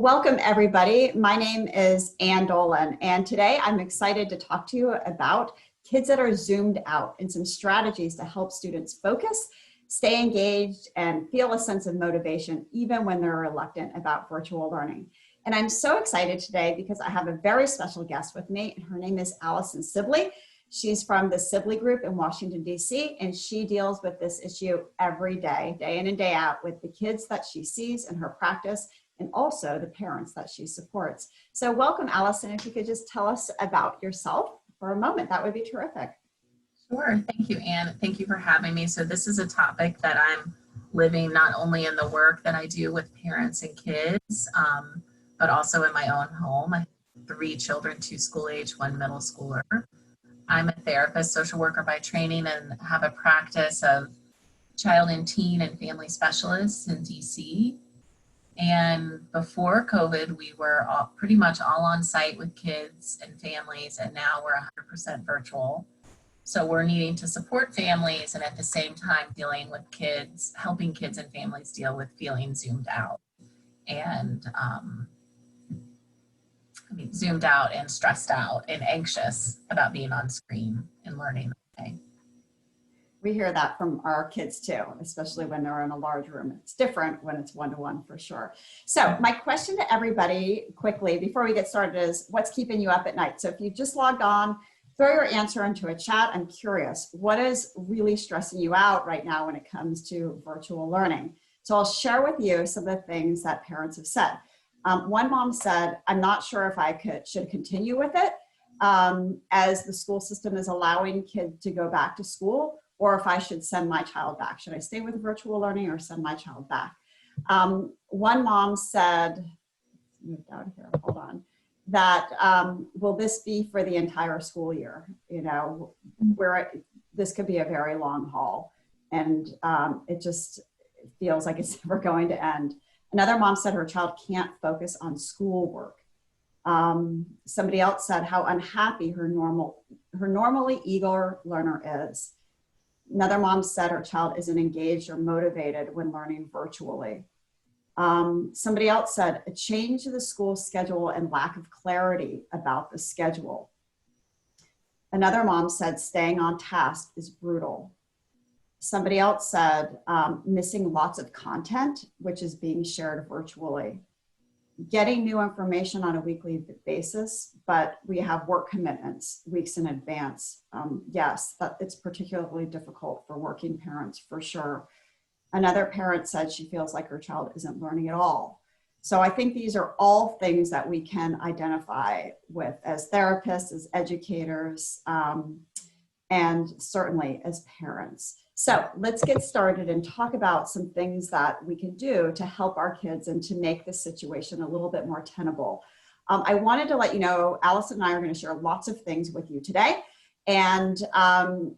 Welcome everybody. My name is Ann Dolin, and today I'm excited to talk to you about kids that are zoomed out and some strategies to help students focus, stay engaged, and feel a sense of motivation even when they're reluctant about virtual learning. And I'm so excited today because I have a very special guest with me, and her name is Allison Sibley. She's from the Sibley Group in Washington, D.C., and she deals with this issue every day, day in and day out, with the kids that she sees in her practice and also the parents that she supports. So welcome, Allison. If you could just tell us about yourself for a moment, that would be terrific. Sure. Thank you, Ann. Thank you for having me. So this is a topic that I'm living not only in the work that I do with parents and kids, but also in my own home. I have 3 children, 2 school age, 1 middle schooler. I'm a therapist, social worker by training, and have a practice of child and teen and family specialists in DC. And before COVID, we were pretty much all on site with kids and families, and now we're 100% virtual. So we're needing to support families and at the same time dealing with kids, helping kids and families deal with feeling zoomed out and zoomed out and stressed out and anxious about being on screen and learning that way. We hear that from our kids too, especially when they're in a large room. It's different when it's one-to-one for sure. So my question to everybody quickly before we get started is, what's keeping you up at night? So if you just logged on, throw your answer into a chat. I'm curious, what is really stressing you out right now when it comes to virtual learning? So I'll share with you some of the things that parents have said. One mom said, I'm not sure if I should continue with it as the school system is allowing kids to go back to school, or if I should send my child back. Should I stay with virtual learning or send my child back? One mom said, moved out here, hold on, that will this be for the entire school year? You know, where this could be a very long haul, and it just feels like it's never going to end. Another mom said her child can't focus on schoolwork. Somebody else said how unhappy her normally eager learner is. Another mom said her child isn't engaged or motivated when learning virtually. Somebody else said a change to the school schedule and lack of clarity about the schedule. Another mom said staying on task is brutal. Somebody else said missing lots of content, which is being shared virtually. Getting new information on a weekly basis, but we have work commitments weeks in advance. Yes, it's particularly difficult for working parents for sure. Another parent said she feels like her child isn't learning at all. So I think these are all things that we can identify with as therapists, as educators, and certainly as parents. So let's get started and talk about some things that we can do to help our kids and to make this situation a little bit more tenable. I wanted to let you know, Allison and I are going to share lots of things with you today. And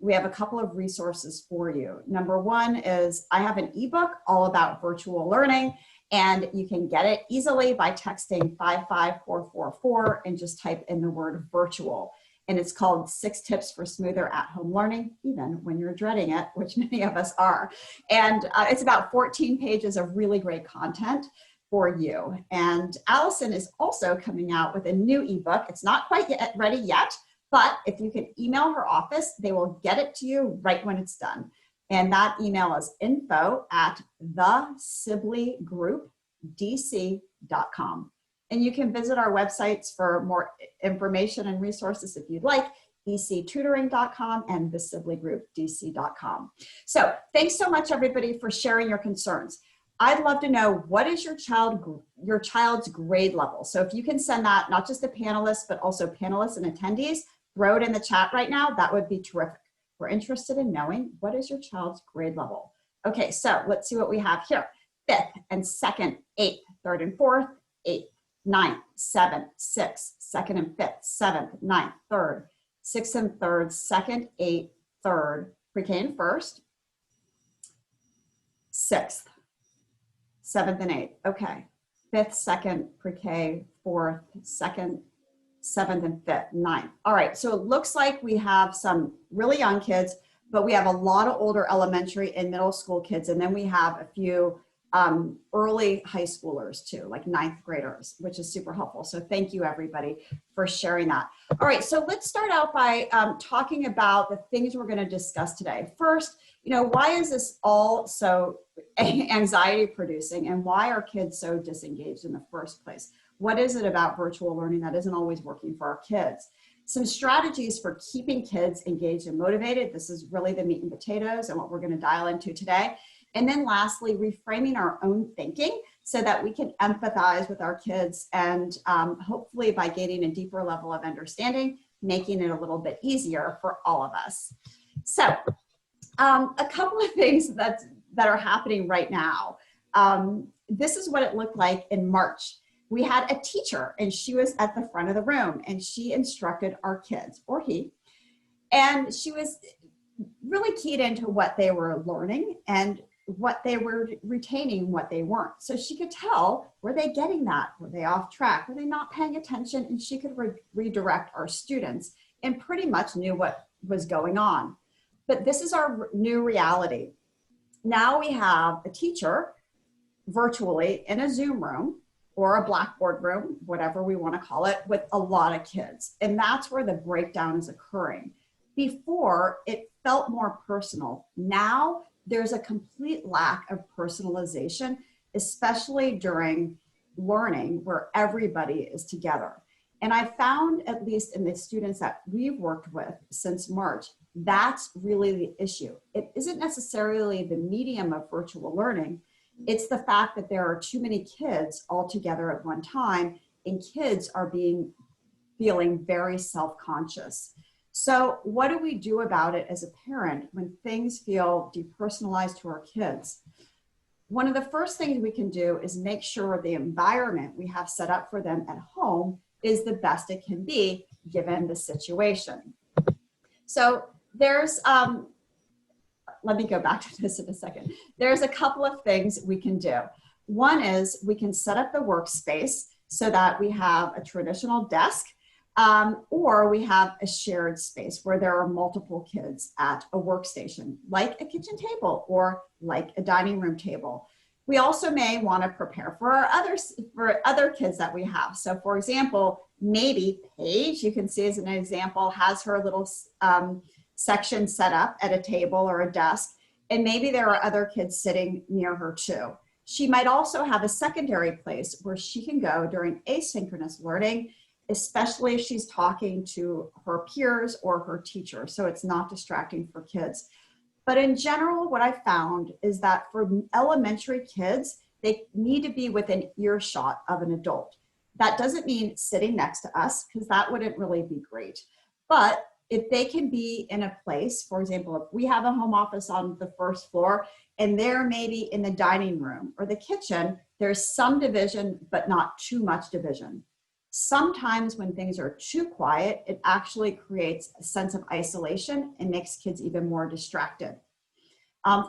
we have a couple of resources for you. Number one is I have an ebook all about virtual learning, and you can get it easily by texting 55444 and just type in the word virtual. And it's called 6 Tips for Smoother at-Home Learning, even when you're dreading it, which many of us are. And it's about 14 pages of really great content for you. And Allison is also coming out with a new ebook. It's not quite ready yet, but if you can email her office, they will get it to you right when it's done. And that email is info@thesibleygroupdc.com. And you can visit our websites for more information and resources if you'd like, ectutoring.com and thesibleygroupdc.com. So thanks so much, everybody, for sharing your concerns. I'd love to know, what is your child's grade level? So if you can send that, not just the panelists, but also panelists and attendees, throw it in the chat right now. That would be terrific. We're interested in knowing, what is your child's grade level? Okay, so let's see what we have here. 5th and 2nd, 8th, 3rd and 4th, 8th. 9th, 7th, 6th, 2nd and 5th, 7th, 9th, 3rd, 6th and 3rd, 2nd, 8th, 3rd, pre-K and 1st, 6th, 7th and 8th, okay. 5th, 2nd, pre-K, 4th, 2nd, 7th and 5th, 9th. All right, so it looks like we have some really young kids, but we have a lot of older elementary and middle school kids, and then we have a few early high schoolers too, like ninth graders, which is super helpful. So thank you everybody for sharing that. All right, so let's start out by talking about the things we're going to discuss today. First, why is this all so anxiety producing, and why are kids so disengaged in the first place? What is it about virtual learning that isn't always working for our kids? Some strategies for keeping kids engaged and motivated. This is really the meat and potatoes and what we're going to dial into today. And then lastly, reframing our own thinking so that we can empathize with our kids, and hopefully by gaining a deeper level of understanding, making it a little bit easier for all of us. So a couple of things that are happening right now. This is what it looked like in March. We had a teacher, and she was at the front of the room, and she instructed our kids, or he, and she was really keyed into what they were learning and what they were retaining, what they weren't. So she could tell, were they getting that? Were they off track? Were they not paying attention? And she could redirect our students, and pretty much knew what was going on. But this is our new reality. Now we have a teacher virtually in a Zoom room or a Blackboard room, whatever we want to call it, with a lot of kids. And that's where the breakdown is occurring. Before, it felt more personal. Now, there's a complete lack of personalization, especially during learning where everybody is together. And I found, at least in the students that we've worked with since March, that's really the issue. It isn't necessarily the medium of virtual learning. It's the fact that there are too many kids all together at one time, and kids are feeling very self-conscious. So what do we do about it as a parent when things feel depersonalized to our kids? One of the first things we can do is make sure the environment we have set up for them at home is the best it can be given the situation. So there's, let me go back to this in a second. There's a couple of things we can do. One is we can set up the workspace so that we have a traditional desk, or we have a shared space where there are multiple kids at a workstation, like a kitchen table or like a dining room table. We also may want to prepare for our other kids that we have. So for example, maybe Paige, you can see as an example, has her little section set up at a table or a desk, and maybe there are other kids sitting near her too. She might also have a secondary place where she can go during asynchronous learning, especially if she's talking to her peers or her teacher, so it's not distracting for kids. But in general, what I found is that for elementary kids, they need to be within earshot of an adult. That doesn't mean sitting next to us, because that wouldn't really be great. But if they can be in a place, for example, if we have a home office on the first floor and they're maybe in the dining room or the kitchen, there's some division, but not too much division. Sometimes when things are too quiet, it actually creates a sense of isolation and makes kids even more distracted.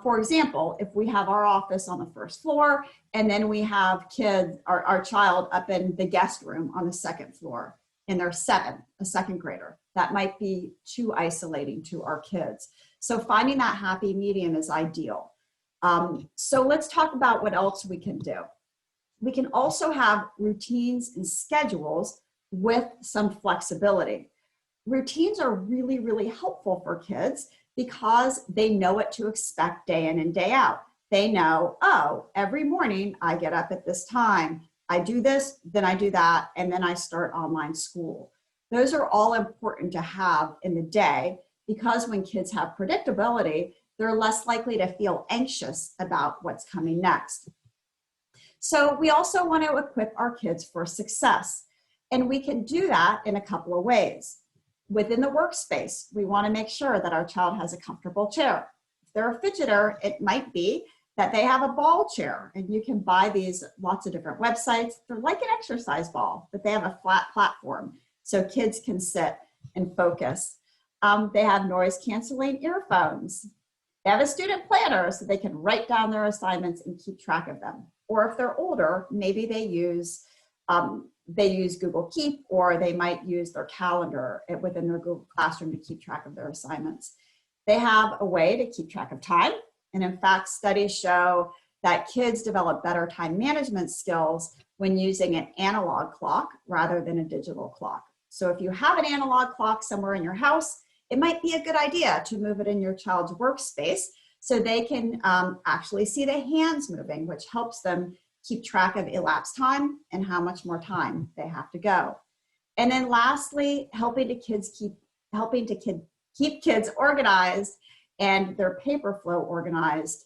For example, if we have our office on the first floor and then we have kids, our child up in the guest room on the second floor, and they're 7, a second grader, that might be too isolating to our kids. So finding that happy medium is ideal. So let's talk about what else we can do. We can also have routines and schedules with some flexibility. Routines are really, really helpful for kids because they know what to expect day in and day out. They know, oh, every morning I get up at this time, I do this, then I do that, and then I start online school. Those are all important to have in the day, because when kids have predictability, they're less likely to feel anxious about what's coming next. So we also want to equip our kids for success, and we can do that in a couple of ways. Within the workspace, we want to make sure that our child has a comfortable chair. If they're a fidgeter, it might be that they have a ball chair, and you can buy these lots of different websites. They're like an exercise ball, but they have a flat platform so kids can sit and focus. They have noise canceling earphones. They have a student planner so they can write down their assignments and keep track of them. Or if they're older, maybe they use Google Keep, or they might use their calendar within their Google Classroom to keep track of their assignments. They have a way to keep track of time. And in fact, studies show that kids develop better time management skills when using an analog clock rather than a digital clock. So if you have an analog clock somewhere in your house, it might be a good idea to move it in your child's workspace so they can actually see the hands moving, which helps them keep track of elapsed time and how much more time they have to go. And then lastly, helping keep kids organized and their paper flow organized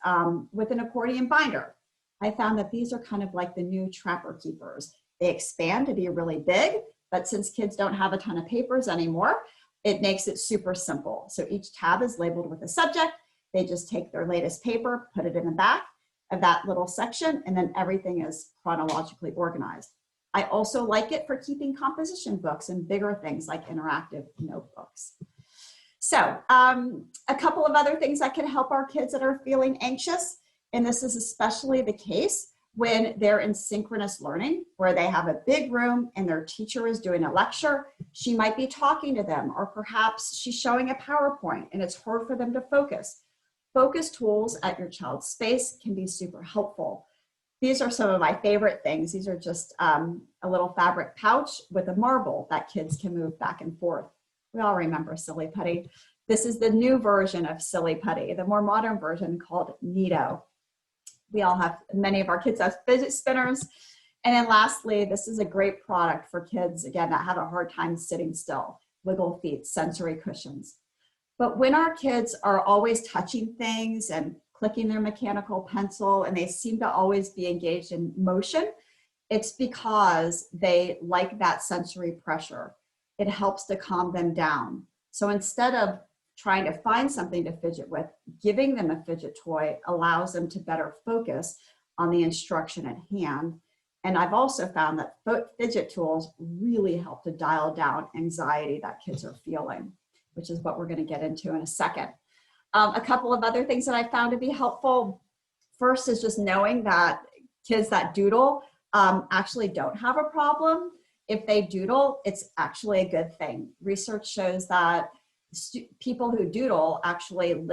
with an accordion binder. I found that these are kind of like the new trapper keepers. They expand to be really big, but since kids don't have a ton of papers anymore, it makes it super simple. So each tab is labeled with a subject. They just take their latest paper, put it in the back of that little section, and then everything is chronologically organized. I also like it for keeping composition books and bigger things like interactive notebooks. So a couple of other things that can help our kids that are feeling anxious, and this is especially the case when they're in synchronous learning, where they have a big room and their teacher is doing a lecture. She might be talking to them, or perhaps she's showing a PowerPoint and it's hard for them to focus. Focus tools at your child's space can be super helpful. These are some of my favorite things. These are just a little fabric pouch with a marble that kids can move back and forth. We all remember Silly Putty. This is the new version of Silly Putty, the more modern version called Neato. Many of our kids have fidget spinners. And then lastly, this is a great product for kids, again, that have a hard time sitting still, Wiggle Feet sensory cushions. But when our kids are always touching things and clicking their mechanical pencil, and they seem to always be engaged in motion, it's because they like that sensory pressure. It helps to calm them down. So instead of trying to find something to fidget with, giving them a fidget toy allows them to better focus on the instruction at hand. And I've also found that fidget tools really help to dial down anxiety that kids are feeling, which is what we're going to get into in a second. A couple of other things that I found to be helpful. First is just knowing that kids that doodle actually don't have a problem. If they doodle, it's actually a good thing. Research shows that people who doodle actually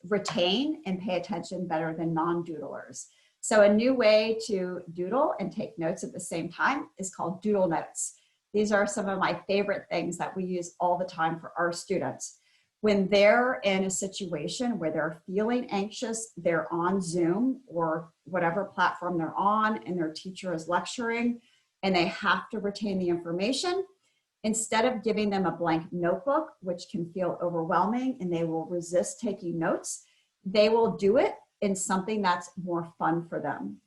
retain and pay attention better than non-doodlers. So a new way to doodle and take notes at the same time is called doodle notes. These are some of my favorite things that we use all the time for our students. When they're in a situation where they're feeling anxious, they're on Zoom or whatever platform they're on, and their teacher is lecturing, and they have to retain the information, instead of giving them a blank notebook, which can feel overwhelming and they will resist taking notes, they will do it in something that's more fun for them.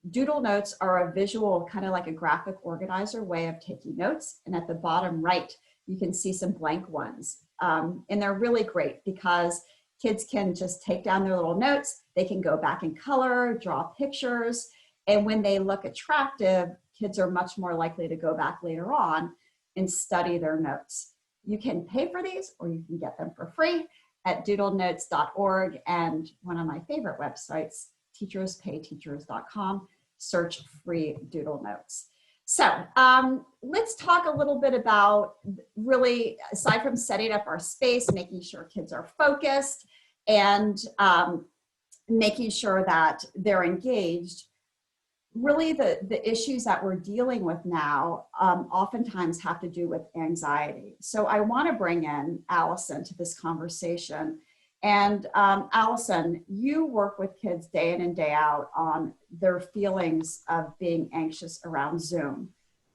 Doodle notes are a visual, kind of like a graphic organizer way of taking notes. And at the bottom right, you can see some blank ones. And they're really great because kids can just take down their little notes. They can go back in color, draw pictures. And when they look attractive, kids are much more likely to go back later on and study their notes. You can pay for these or you can get them for free at doodlenotes.org, and one of my favorite websites, teacherspayteachers.com, search free doodle notes. So let's talk a little bit about, really, aside from setting up our space, making sure kids are focused and making sure that they're engaged. Really, the issues that we're dealing with now oftentimes have to do with anxiety. So I want to bring in Allison to this conversation. And Allison, you work with kids day in and day out on their feelings of being anxious around Zoom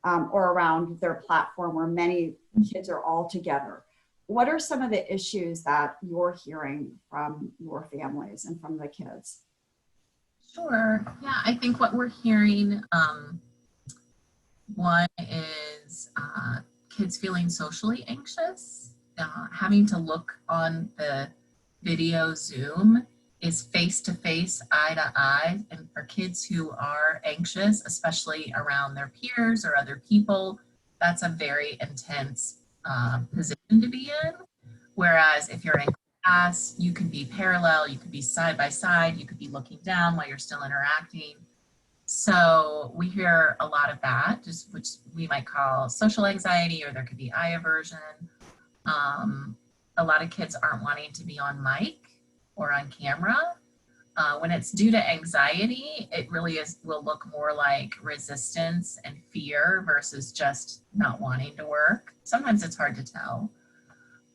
or around their platform where many kids are all together. What are some of the issues that you're hearing from your families and from the kids? Sure. Yeah, I think what we're hearing, one is kids feeling socially anxious, having to look on the video Zoom is face-to-face, eye-to-eye, and for kids who are anxious, especially around their peers or other people, that's a very intense position to be in. Whereas if you're in class, you could be parallel, you could be side by side, you could be looking down while you're still interacting. So we hear a lot of that, just which we might call social anxiety, or there could be eye aversion. A lot of kids aren't wanting to be on mic or on camera. When it's due to anxiety, it really will look more like resistance and fear versus just not wanting to work. Sometimes it's hard to tell.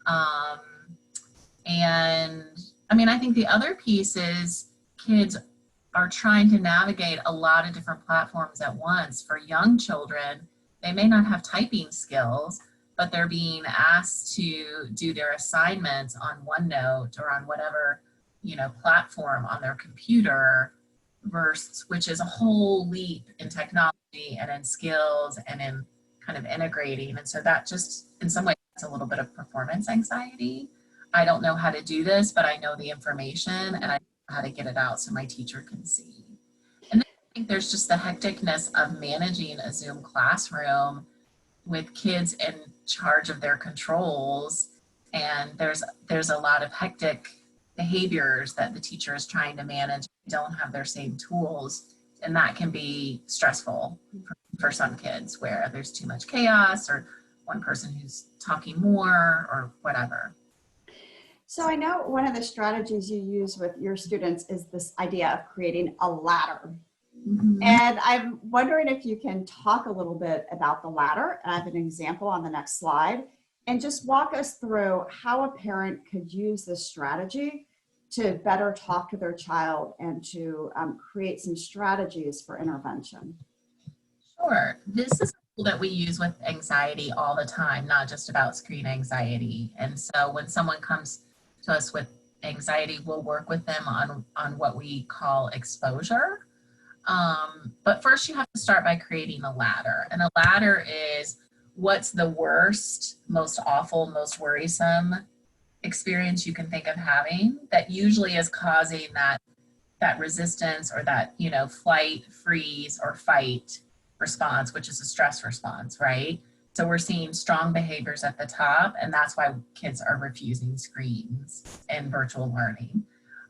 Um, and I mean, I think the other piece is kids are trying to navigate a lot of different platforms at once. For young children, they may not have typing skills, but they're being asked to do their assignments on OneNote or on whatever, platform on their computer, versus, which is a whole leap in technology and in skills and in kind of integrating. And so that just, in some ways, it's a little bit of performance anxiety. I don't know how to do this, but I know the information and I know how to get it out so my teacher can see. And then I think there's just the hecticness of managing a Zoom classroom with kids in charge of their controls. And there's a lot of hectic behaviors that the teacher is trying to manage, don't have their same tools. And that can be stressful for some kids where there's too much chaos or one person who's talking more or whatever. So I know one of the strategies you use with your students is this idea of creating a ladder. Mm-hmm. And I'm wondering if you can talk a little bit about the ladder. And I have an example on the next slide. And just walk us through how a parent could use this strategy to better talk to their child and to create some strategies for intervention. Sure. This is a tool that we use with anxiety all the time, not just about screen anxiety. And so when someone comes to us with anxiety, we'll work with them on what we call exposure. But first you have to start by creating a ladder. And a ladder is what's the worst, most awful, most worrisome experience you can think of having that usually is causing that resistance or that, flight, freeze, or fight response, which is a stress response, right? So we're seeing strong behaviors at the top, and that's why kids are refusing screens and virtual learning.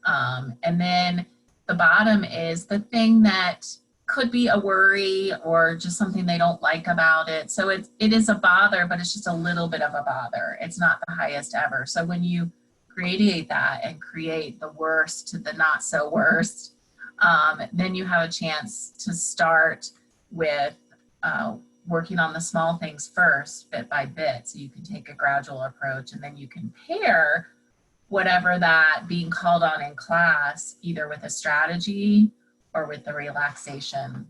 And then the bottom is the thing that could be a worry or just something they don't like about it. So it is a bother, but it's just a little bit of a bother. It's not the highest ever. So when you radiate that and create the worst to the not so worst, then you have a chance to start with working on the small things first, bit by bit. So you can take a gradual approach, and then you can pair whatever that being called on in class, either with a strategy or with the relaxation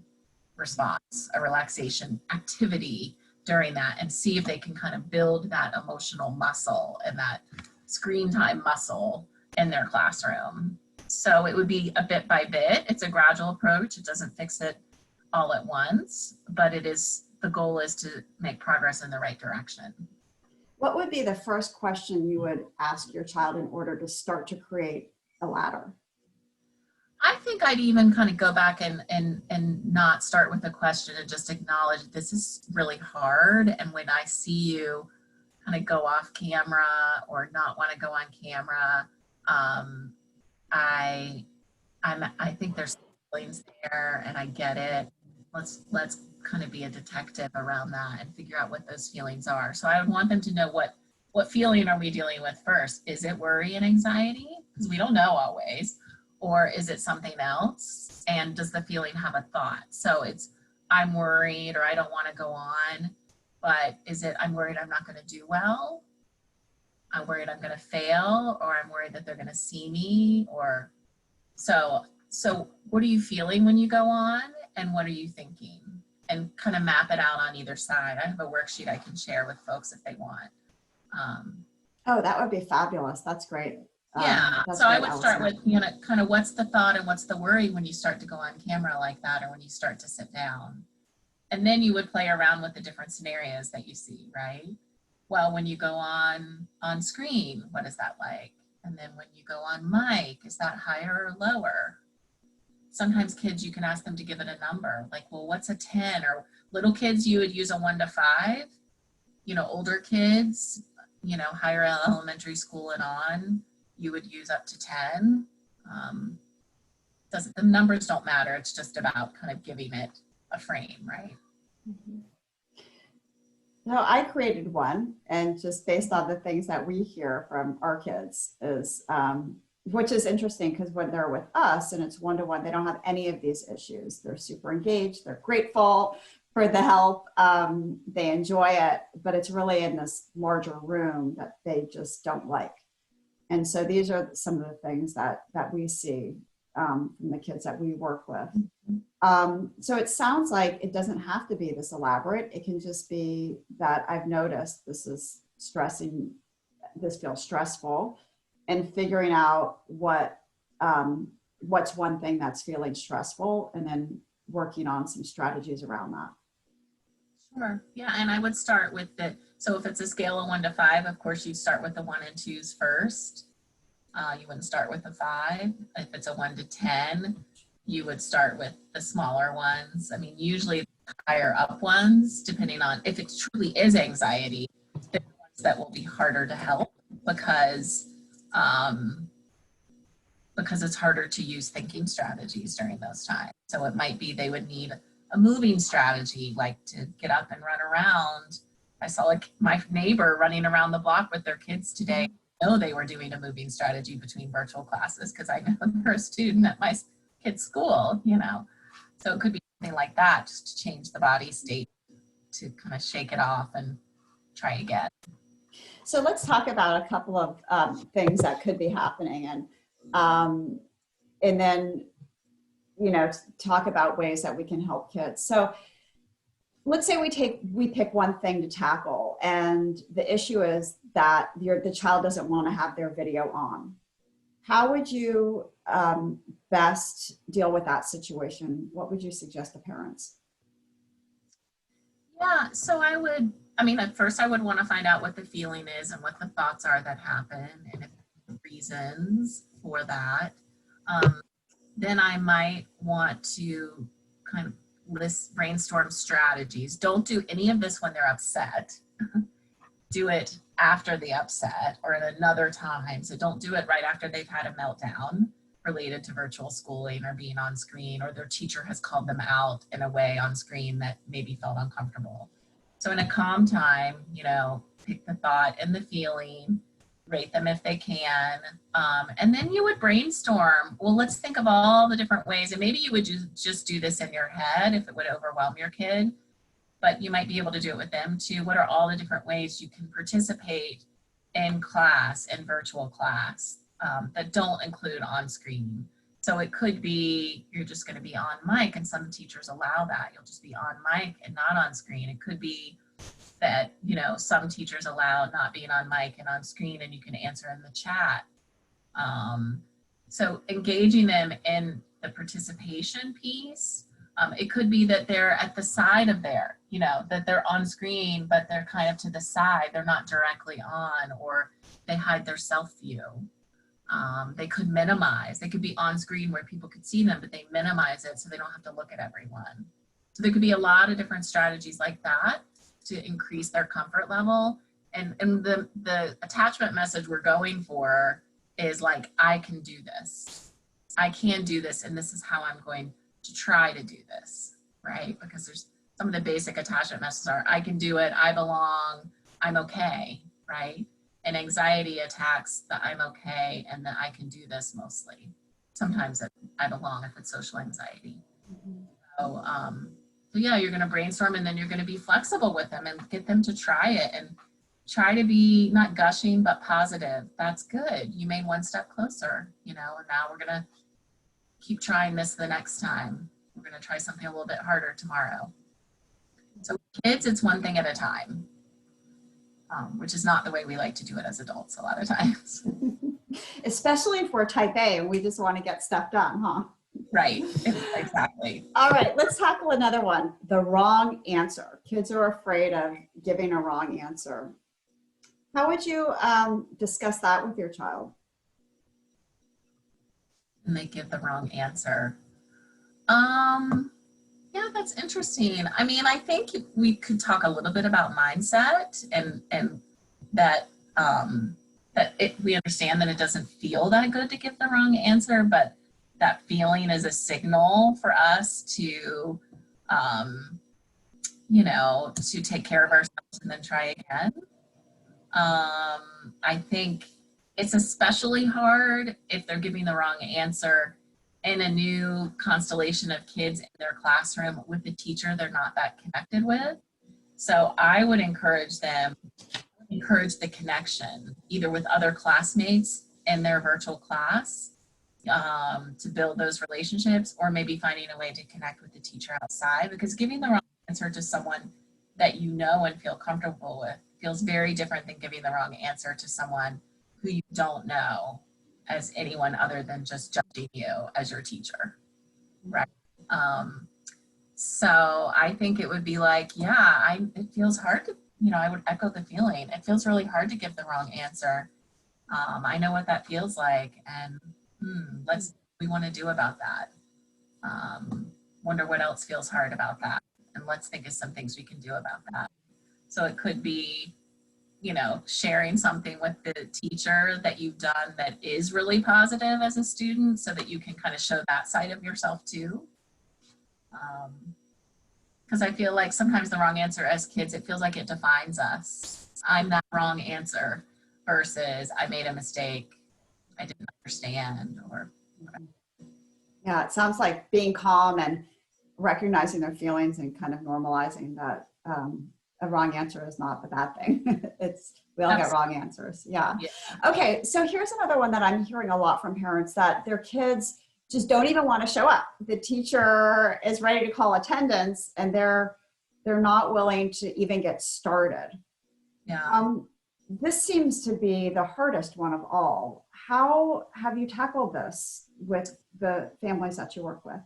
response, a relaxation activity during that, and see if they can kind of build that emotional muscle and that screen time muscle in their classroom. So it would be a bit by bit. It's a gradual approach. It doesn't fix it all at once, but the goal is to make progress in the right direction. What would be the first question you would ask your child in order to start to create a ladder? I think I'd even kind of go back and not start with a question and just acknowledge this is really hard. And when I see you kind of go off camera or not want to go on camera, I think there's feelings there, and I get it. Let's kind of be a detective around that and figure out what those feelings are. So I would want them to know what feeling are we dealing with first? Is it worry and anxiety? Because we don't know always. Or is it something else? And does the feeling have a thought? So it's, I'm worried, or I don't want to go on, but is it, I'm worried I'm not going to do well? I'm worried I'm going to fail, or I'm worried that they're going to see me, or so what are you feeling when you go on, and what are you thinking? And kind of map it out on either side. I have a worksheet I can share with folks if they want. Oh, that would be fabulous. That's great. Yeah, so I would start with, kind of what's the thought and what's the worry when you start to go on camera like that, or when you start to sit down. And then you would play around with the different scenarios that you see, right? Well, when you go on screen, what is that like? And then when you go on mic, is that higher or lower? Sometimes kids, you can ask them to give it a number, like, well, what's a 10? Or little kids, you would use a 1 to 5. Older kids, higher elementary school and on, you would use up to 10. The numbers don't matter. It's just about kind of giving it a frame, right? Mm-hmm. No, I created one, and just based on the things that we hear from our kids is, which is interesting because when they're with us and it's one-to-one, they don't have any of these issues. They're super engaged. They're grateful for the help. They enjoy it, but it's really in this larger room that they just don't like. And so these are some of the things that we see from the kids that we work with. So it sounds like it doesn't have to be this elaborate. It can just be that I've noticed this is stressing, this feels stressful, and figuring out what's one thing that's feeling stressful, and then working on some strategies around that. Sure. Yeah, and I would start with so if it's a scale of 1 to 5, of course you start with the 1 and 2s first. You wouldn't start with the 5. If it's a 1 to 10, you would start with the smaller ones. I mean, usually higher up ones, depending on if it truly is anxiety, they're the ones that will be harder to help because it's harder to use thinking strategies during those times. So it might be they would need a moving strategy, like to get up and run around. I saw my neighbor running around the block with their kids today. I know they were doing a moving strategy between virtual classes because I know they're a student at my kid's school, So it could be something like that, just to change the body state, to kind of shake it off and try again. So let's talk about a couple of things that could be happening, and then talk about ways that we can help kids. So let's say we pick one thing to tackle, and the issue is that the child doesn't want to have their video on. How would you best deal with that situation? What would you suggest to parents? Yeah, so at first I would want to find out what the feeling is and what the thoughts are that happen, and if there are reasons for that. Then I might want to kind of brainstorm strategies. Don't do any of this when they're upset. Do it after the upset or at another time. So don't do it right after they've had a meltdown related to virtual schooling or being on screen, or their teacher has called them out in a way on screen that maybe felt uncomfortable. So in a calm time, pick the thought and the feeling, rate them if they can, and then you would brainstorm. Well, let's think of all the different ways, and maybe you would just do this in your head if it would overwhelm your kid, but you might be able to do it with them too. What are all the different ways you can participate in class, in virtual class, that don't include on screen? So it could be you're just going to be on mic, and some teachers allow that. You'll just be on mic and not on screen. It could be that, some teachers allow not being on mic and on screen, and you can answer in the chat. So engaging them in the participation piece. It could be that they're at the side of that they're on screen, but they're kind of to the side. They're not directly on, or they hide their self view. They could minimize. They could be on screen where people could see them, but they minimize it so they don't have to look at everyone. So there could be a lot of different strategies like that to increase their comfort level. And the attachment message we're going for is like, I can do this. I can do this, and this is how I'm going to try to do this, right? Because there's some of the basic attachment messages are, I can do it, I belong, I'm okay, right? And anxiety attacks the I'm okay and the I can do this mostly. Sometimes I belong if it's social anxiety. So yeah, you're going to brainstorm, and then you're going to be flexible with them and get them to try it, and try to be not gushing, but positive. That's good. You made one step closer, and now we're going to keep trying this the next time. We're going to try something a little bit harder tomorrow. So kids, it's one thing at a time, which is not the way we like to do it as adults a lot of times. Especially if we're type A and we just want to get stuff done, huh? Right, exactly. All right, let's tackle another one, the wrong answer. Kids are afraid of giving a wrong answer. How would you discuss that with your child? And they give the wrong answer. Yeah, that's interesting. I mean, I think we could talk a little bit about mindset, and that we understand that it doesn't feel that good to give the wrong answer, but that feeling is a signal for us to, to take care of ourselves and then try again. I think, It's especially hard if they're giving the wrong answer in a new constellation of kids in their classroom with a teacher they're not that connected with. So I would encourage the connection either with other classmates in their virtual class to build those relationships, or maybe finding a way to connect with the teacher outside, because giving the wrong answer to someone that you know and feel comfortable with feels very different than giving the wrong answer to someone who you don't know as anyone other than just judging you as your teacher, right? So I think it would be like, yeah, it feels hard to, I would echo the feeling. It feels really hard to give the wrong answer. I know what that feels like, and we want to do about that. Wonder what else feels hard about that, and let's think of some things we can do about that. So it could be, sharing something with the teacher that you've done that is really positive as a student, so that you can kind of show that side of yourself too. Because I feel like sometimes the wrong answer as kids, it feels like it defines us. I'm that wrong answer versus I made a mistake, I didn't understand, or whatever. Yeah, it sounds like being calm and recognizing their feelings and kind of normalizing that a wrong answer is not a bad thing. We all get wrong answers. Yeah. Okay, so here's another one that I'm hearing a lot from parents, that their kids just don't even want to show up. The teacher is ready to call attendance and they're not willing to even get started. Yeah. This seems to be the hardest one of all. How have you tackled this with the families that you work with?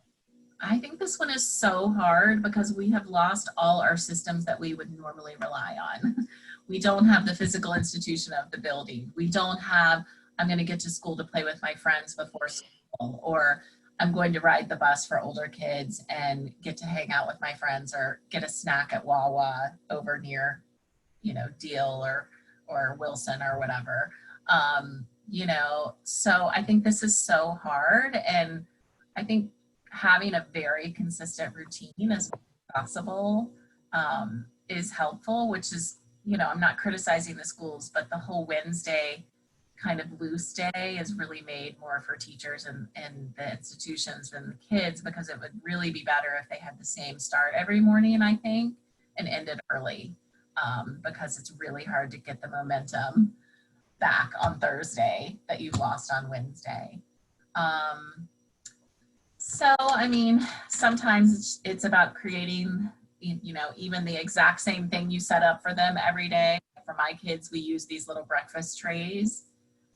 I think this one is so hard because we have lost all our systems that we would normally rely on. We don't have the physical institution of the building. We don't have, I'm going to get to school to play with my friends before school, or I'm going to ride the bus for older kids and get to hang out with my friends, or get a snack at Wawa over near, Deal or Wilson or whatever. So I think this is so hard. And I think having a very consistent routine as possible is helpful, which is, I'm not criticizing the schools, but the whole Wednesday kind of loose day is really made more for teachers and the institutions than the kids, because it would really be better if they had the same start every morning, I think, and ended early, because it's really hard to get the momentum back on Thursday that you've lost on Wednesday. So, I mean, sometimes it's about creating, even the exact same thing you set up for them every day. For my kids, we use these little breakfast trays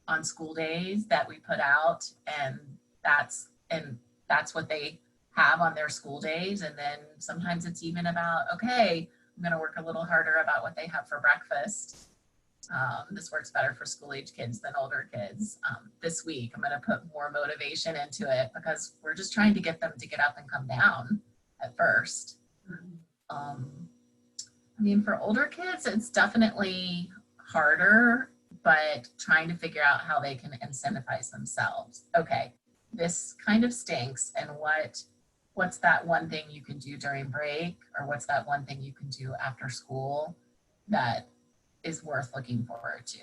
on school days that we put out, and that's what they have on their school days. And then sometimes it's even about, okay, I'm going to work a little harder about what they have for breakfast. This works better for school-age kids than older kids. This week, I'm going to put more motivation into it because we're just trying to get them to get up and come down at first. For older kids, it's definitely harder, but trying to figure out how they can incentivize themselves. Okay, this kind of stinks, and what's that one thing you can do during break, or what's that one thing you can do after school that is worth looking forward to.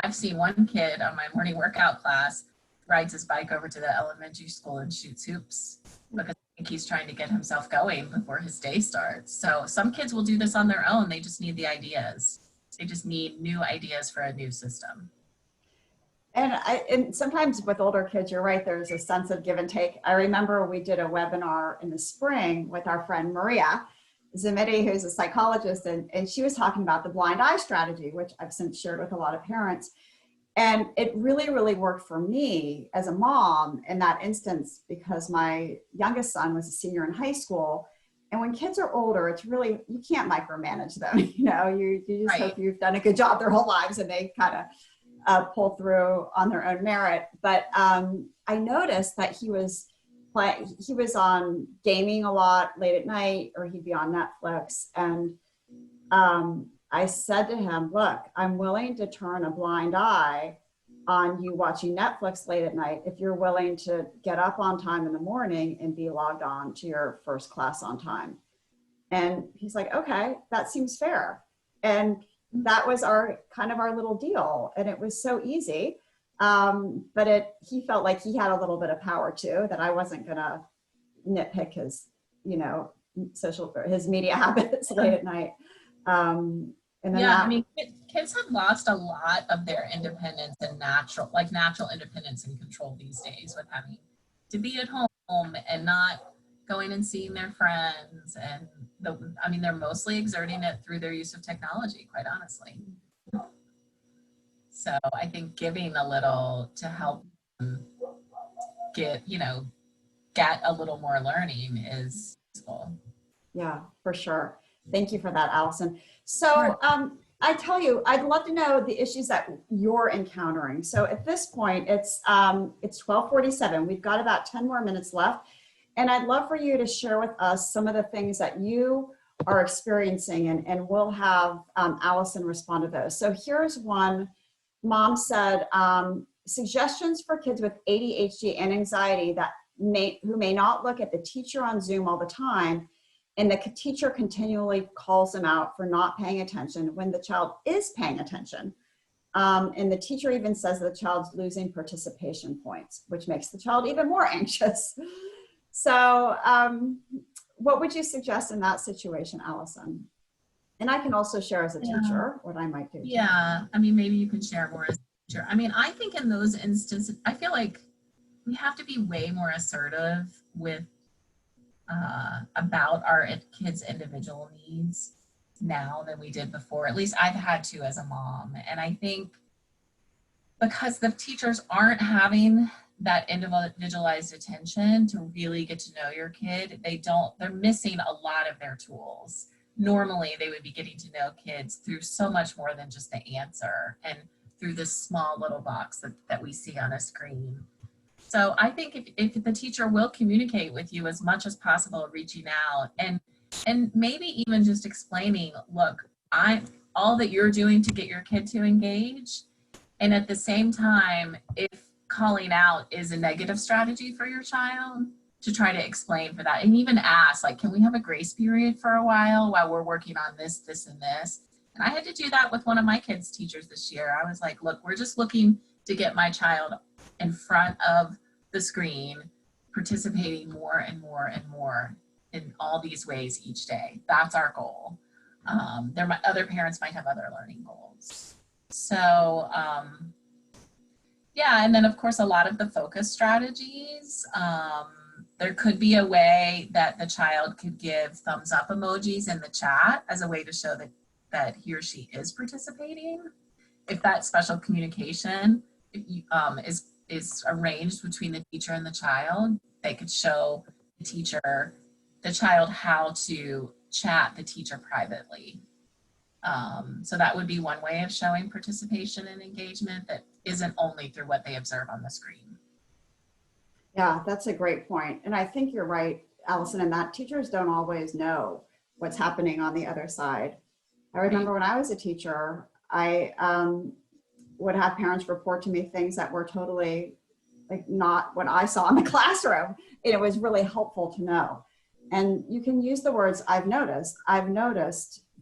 I've seen one kid on my morning workout class rides his bike over to the elementary school and shoots hoops because I think he's trying to get himself going before his day starts. So some kids will do this on their own. They just need the ideas. They just need new ideas for a new system. And sometimes with older kids, you're right, there's a sense of give and take. I remember we did a webinar in the spring with our friend Maria Zamiti, who's a psychologist, and she was talking about the blind eye strategy, which I've since shared with a lot of parents. And it really, really worked for me as a mom in that instance, because my youngest son was a senior in high school. And when kids are older, it's really, you can't micromanage them. You just hope you've done a good job their whole lives and they kind of pull through on their own merit. But I noticed that he was on gaming a lot late at night, or he'd be on Netflix. And I said to him, look, I'm willing to turn a blind eye on you watching Netflix late at night if you're willing to get up on time in the morning and be logged on to your first class on time. And he's like, okay, that seems fair. And that was our kind of our little deal. And it was so easy. But he felt like he had a little bit of power too, that I wasn't going to nitpick his, his media habits late at night. And then I mean, kids have lost a lot of their independence and natural independence and control these days with having to be at home and not going and seeing their friends. And they're mostly exerting it through their use of technology, quite honestly. So I think giving a little to help them get a little more learning is useful. Yeah, for sure. Thank you for that, Allison. So I tell you, I'd love to know the issues that you're encountering. So at this point, it's 12:47. We've got about 10 more minutes left. And I'd love for you to share with us some of the things that you are experiencing, and we'll have Allison respond to those. So here's one. Mom said, suggestions for kids with ADHD and anxiety who may not look at the teacher on Zoom all the time, and the teacher continually calls them out for not paying attention when the child is paying attention. And the teacher even says the child's losing participation points, which makes the child even more anxious. So what would you suggest in that situation, Allison? And I can also share as a teacher what I might do. Yeah, maybe you can share more as a teacher. I think in those instances, I feel like we have to be way more assertive with about our kids' individual needs now than we did before. At least I've had to as a mom. And I think because the teachers aren't having that individualized attention to really get to know your kid, they're missing a lot of their tools. Normally they would be getting to know kids through so much more than just the answer and through this small little box that we see on a screen. So I think if the teacher will communicate with you as much as possible, reaching out and maybe even just explaining, look, all that you're doing to get your kid to engage. And at the same time, if calling out is a negative strategy for your child, to try to explain for that and even ask, like, can we have a grace period for a while we're working on this, this, and this? And I had to do that with one of my kids' teachers this year. I was like, look, we're just looking to get my child in front of the screen, participating more and more and more in all these ways each day. That's our goal. Other parents might have other learning goals. So, and then of course, a lot of the focus strategies, there could be a way that the child could give thumbs up emojis in the chat as a way to show that he or she is participating. If that special communication is arranged between the teacher and the child, they could show the child how to chat the teacher privately. So that would be one way of showing participation and engagement that isn't only through what they observe on the screen. Yeah, that's a great point. And I think you're right, Allison, in that teachers don't always know what's happening on the other side. I remember when I was a teacher, I would have parents report to me things that were totally like not what I saw in the classroom. And it was really helpful to know. And you can use the words, I've noticed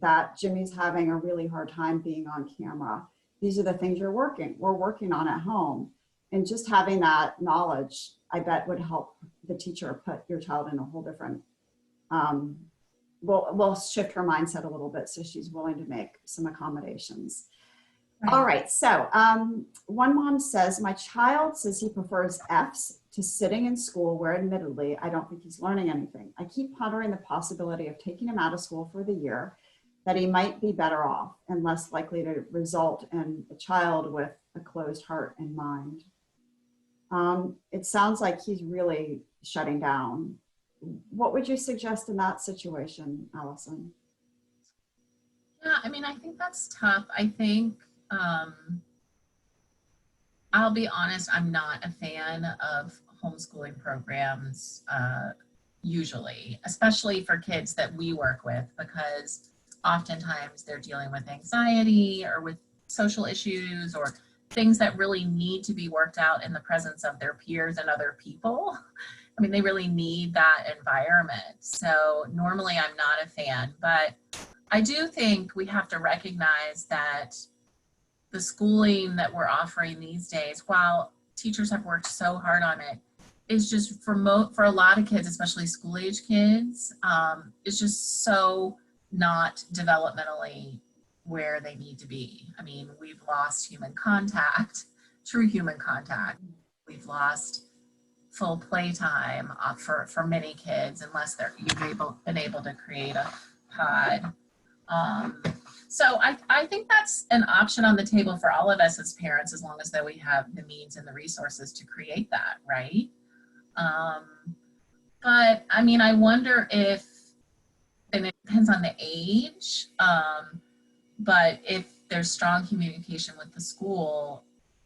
that Jimmy's having a really hard time being on camera. These are the things we're working on at home. And just having that knowledge, I bet would help the teacher put your child in a whole different, we'll shift her mindset a little bit so she's willing to make some accommodations. Right. All right, so one mom says, my child says he prefers Fs to sitting in school where admittedly, I don't think he's learning anything. I keep pondering the possibility of taking him out of school for the year, that he might be better off and less likely to result in a child with a closed heart and mind. It sounds like he's really shutting down. What would you suggest in that situation, Allison? Yeah, I think that's tough. I think, I'll be honest, I'm not a fan of homeschooling programs usually, especially for kids that we work with, because oftentimes they're dealing with anxiety or with social issues or things that really need to be worked out in the presence of their peers and other people. They really need that environment. So normally I'm not a fan, but I do think we have to recognize that the schooling that we're offering these days, while teachers have worked so hard on it, is just for a lot of kids, especially school age kids, it's just so not developmentally where they need to be. I mean, we've lost human contact, true human contact. We've lost full playtime for many kids, unless you've been able to create a pod. So I think that's an option on the table for all of us as parents, as long as that we have the means and the resources to create that, right? But I mean, I wonder if, and it depends on the age, but if there's strong communication with the school,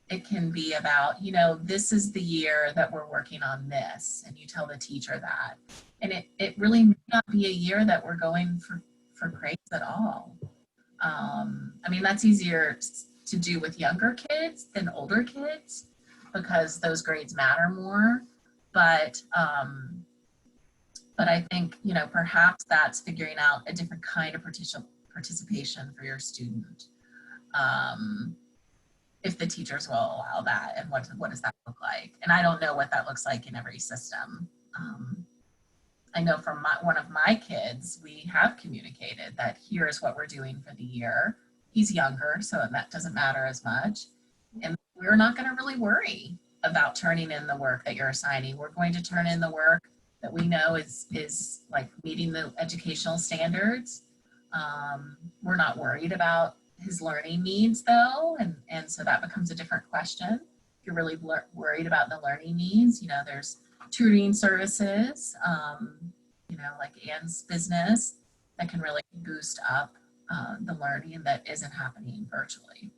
it can be about, you know, this is the year that we're working on this, and you tell the teacher that. And it really may not be a year that we're going for grades at all. I mean, that's easier to do with younger kids than older kids, because those grades matter more. But I think, you know, perhaps that's figuring out a different kind of participation for your student. If the teachers will allow that, and what does that look like? And I don't know what that looks like in every system. I know from one of my kids, we have communicated that here's what we're doing for the year. He's younger, so that doesn't matter as much. And we're not going to really worry about turning in the work that you're assigning. We're going to turn in the work that we know is like meeting the educational standards. We're not worried about his learning needs though, and so that becomes a different question. If you're really worried about the learning needs, you know, there's tutoring services, you know, like Ann's business, that can really boost up the learning that isn't happening virtually.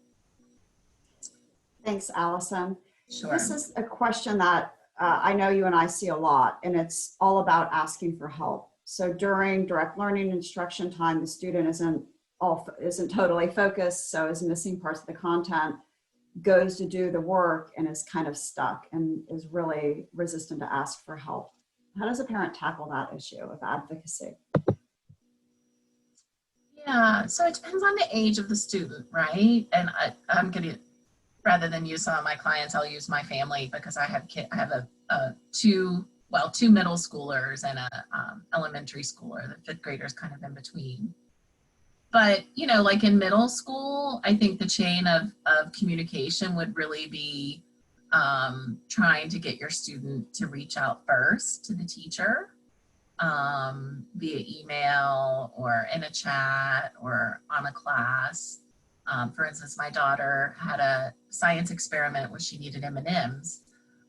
Thanks, Allison. Sure. This is a question that I know you and I see a lot, and it's all about asking for help. So during direct learning instruction time, the student isn't totally focused, so is missing parts of the content, goes to do the work and is kind of stuck and is really resistant to ask for help. How does a parent tackle that issue of advocacy? Yeah, so it depends on the age of the student, right? And I'm going to, rather than use some of my clients, I'll use my family, because I have two middle schoolers and a elementary schooler. The fifth graders kind of in between. But, you know, like in middle school, I think the chain of communication would really be trying to get your student to reach out first to the teacher via email or in a chat or on a class. For instance, my daughter had a science experiment where she needed M&Ms.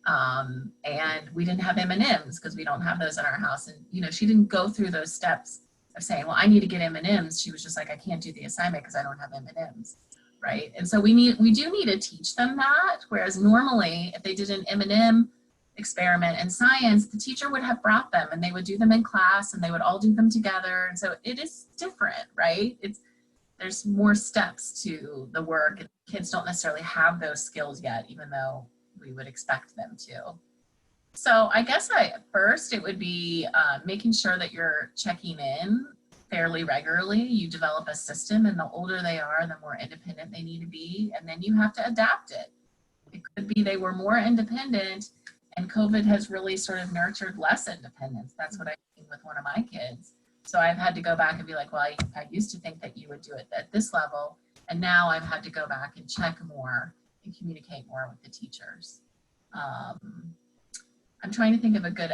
And we didn't have M&Ms because we don't have those in our house. And, you know, she didn't go through those steps of saying, well, I need to get M&Ms. She was just like, I can't do the assignment because I don't have M&Ms, right? And so we do need to teach them that. Whereas normally, if they did an M&M experiment in science, the teacher would have brought them and they would do them in class and they would all do them together. And so it is different, right? There's more steps to the work, and kids don't necessarily have those skills yet, even though we would expect them to. So I guess first it would be making sure that you're checking in fairly regularly. You develop a system, and the older they are, the more independent they need to be, and then you have to adapt it. It could be they were more independent, and COVID has really sort of nurtured less independence. That's what I've seen with one of my kids. So I've had to go back and be like, well, I used to think that you would do it at this level, and now I've had to go back and check more and communicate more with the teachers. I'm trying to think of a good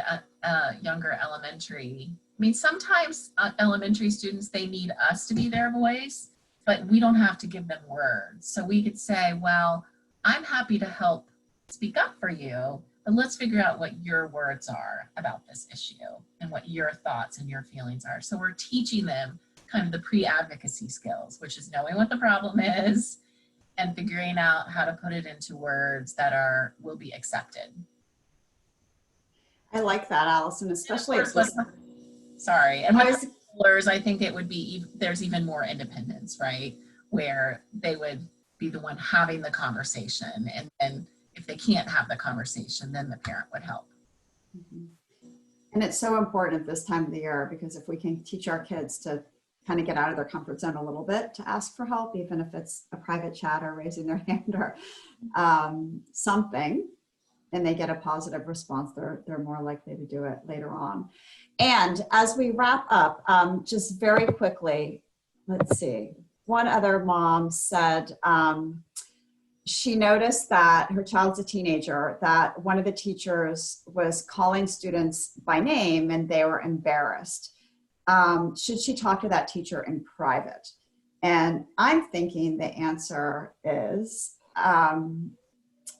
younger elementary. I mean, sometimes elementary students, they need us to be their voice, but we don't have to give them words. So we could say, well, I'm happy to help speak up for you, but let's figure out what your words are about this issue and what your thoughts and your feelings are. So we're teaching them kind of the pre-advocacy skills, which is knowing what the problem is and figuring out how to put it into words that will be accepted. I like that, Allison, especially and with schoolers, I think it would be, there's even more independence, right? Where they would be the one having the conversation, and then if they can't have the conversation, then the parent would help. Mm-hmm. And it's so important at this time of the year, because if we can teach our kids to kind of get out of their comfort zone a little bit to ask for help, even if it's a private chat or raising their hand or something, and they get a positive response, they're more likely to do it later on. And as we wrap up, just very quickly, let's see, one other mom said she noticed that her child's a teenager, that one of the teachers was calling students by name and they were embarrassed. Should she talk to that teacher in private? And I'm thinking the answer is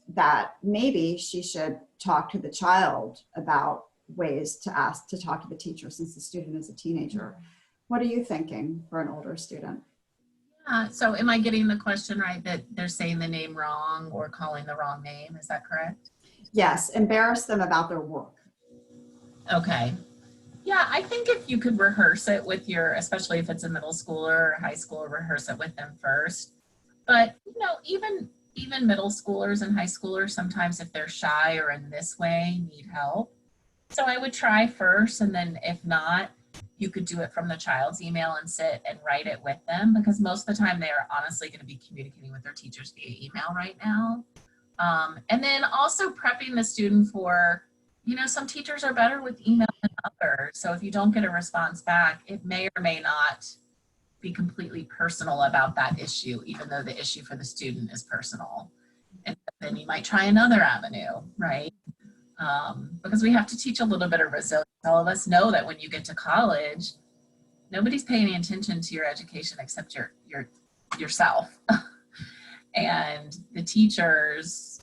that maybe she should talk to the child about ways to ask to talk to the teacher since the student is a teenager. What are you thinking for an older student? So am I getting the question right that they're saying the name wrong or calling the wrong name? Is that correct? Yes, embarrass them about their work. Okay. Yeah, I think if you could rehearse it with your, especially if it's a middle schooler or high schooler, rehearse it with them first. But, you know, even middle schoolers and high schoolers, sometimes if they're shy or in this way, need help. So I would try first, and then if not, you could do it from the child's email and sit and write it with them, because most of the time they are honestly going to be communicating with their teachers via email right now. And then also prepping the student for, you know, some teachers are better with email than others. So if you don't get a response back, it may or may not be completely personal about that issue, even though the issue for the student is personal. And then you might try another avenue, right? Because we have to teach a little bit of resilience. All of us know that when you get to college, nobody's paying any attention to your education except yourself. And the teachers,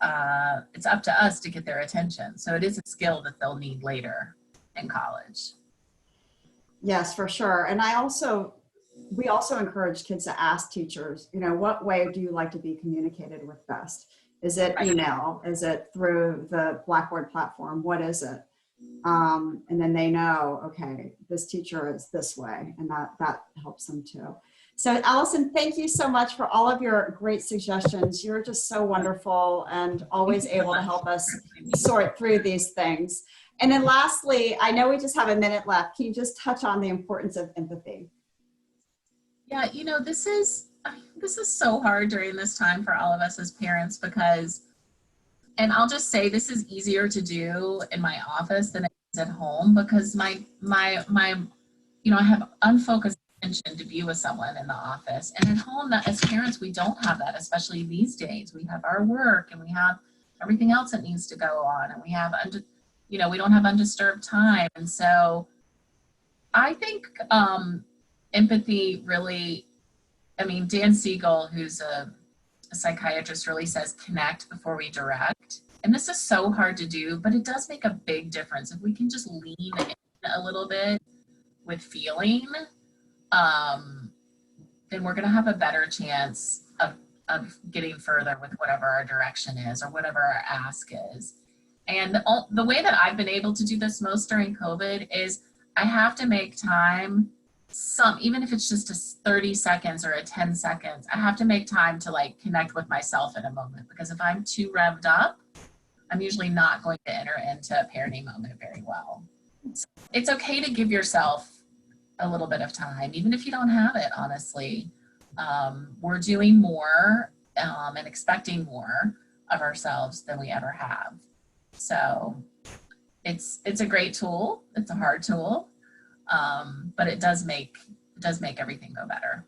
it's up to us to get their attention. So it is a skill that they'll need later in college. Yes, for sure. And we also encourage kids to ask teachers, you know, what way do you like to be communicated with best? Is it email? Is it through the Blackboard platform? What is it? And then they know, okay, this teacher is this way, and that helps them too. So Allison, thank you so much for all of your great suggestions. You're just so wonderful and always able to help us sort through these things. And then lastly, I know we just have a minute left. Can you just touch on the importance of empathy? Yeah, you know, this is so hard during this time for all of us as parents because, and I'll just say this is easier to do in my office than it is at home because my you know, I have unfocused attention to be with someone in the office, and at home, that as parents we don't have that, especially these days. We have our work and we have everything else that needs to go on, and we have you know, we don't have undisturbed time. And so I think empathy really, I mean, Dan Siegel, who's a psychiatrist, really says connect before we direct. And this is so hard to do, but it does make a big difference. If we can just lean in a little bit with feeling, then we're going to have a better chance of getting further with whatever our direction is or whatever our ask is. And the way that I've been able to do this most during COVID is I have to make time, even if it's just a 30 seconds or a 10 seconds, I have to make time to like connect with myself in a moment, because if I'm too revved up, I'm usually not going to enter into a parenting moment very well. So it's okay to give yourself a little bit of time, even if you don't have it, honestly. We're doing more and expecting more of ourselves than we ever have. So it's a great tool. It's a hard tool, but it does make everything go better.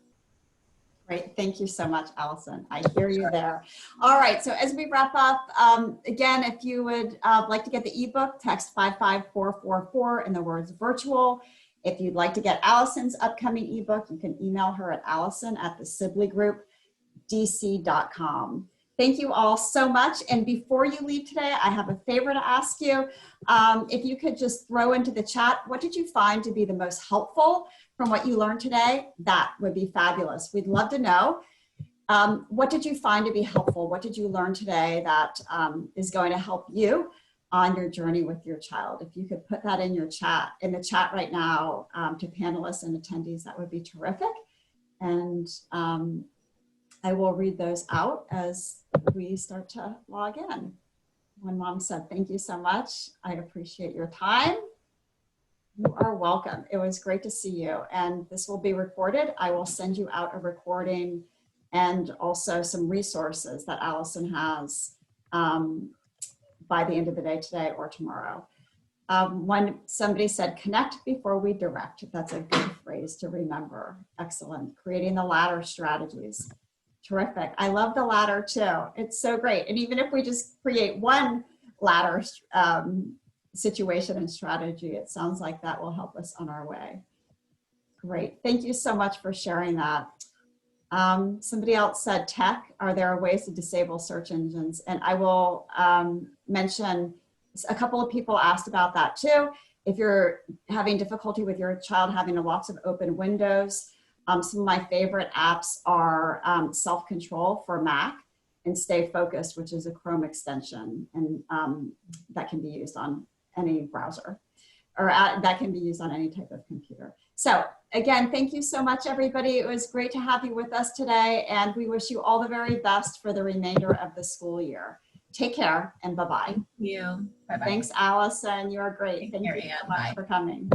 Great. Thank you so much, Allison. I hear you there. All right. So as we wrap up, again, if you would like to get the ebook, text 55444 in the words virtual. If you'd like to get Allison's upcoming ebook, you can email her at allison@thesibleygroupdc.com. Thank you all so much. And before you leave today, I have a favor to ask you. If you could just throw into the chat, what did you find to be the most helpful from what you learned today? That would be fabulous. We'd love to know. What did you find to be helpful? What did you learn today that is going to help you on your journey with your child? If you could put that in the chat right now to panelists and attendees, that would be terrific. And I will read those out as we start to log in. One mom said, thank you so much. I appreciate your time. You are welcome. It was great to see you. And this will be recorded. I will send you out a recording and also some resources that Allison has by the end of the day today or tomorrow. When somebody said connect before we direct, that's a good phrase to remember. Excellent. Creating the ladder strategies. Terrific. I love the ladder too. It's so great. And even if we just create one ladder situation and strategy, it sounds like that will help us on our way. Great. Thank you so much for sharing that. Somebody else said tech. Are there ways to disable search engines? And I will mention, a couple of people asked about that too. If you're having difficulty with your child having lots of open windows, some of my favorite apps are Self-Control for Mac and Stay Focused, which is a Chrome extension, and that can be used on any browser, or that can be used on any type of computer. So again, thank you so much, everybody. It was great to have you with us today, and we wish you all the very best for the remainder of the school year. Take care, and bye-bye. Thank you. Bye-bye. Thanks, Allison. You are great. Thank you so much for coming.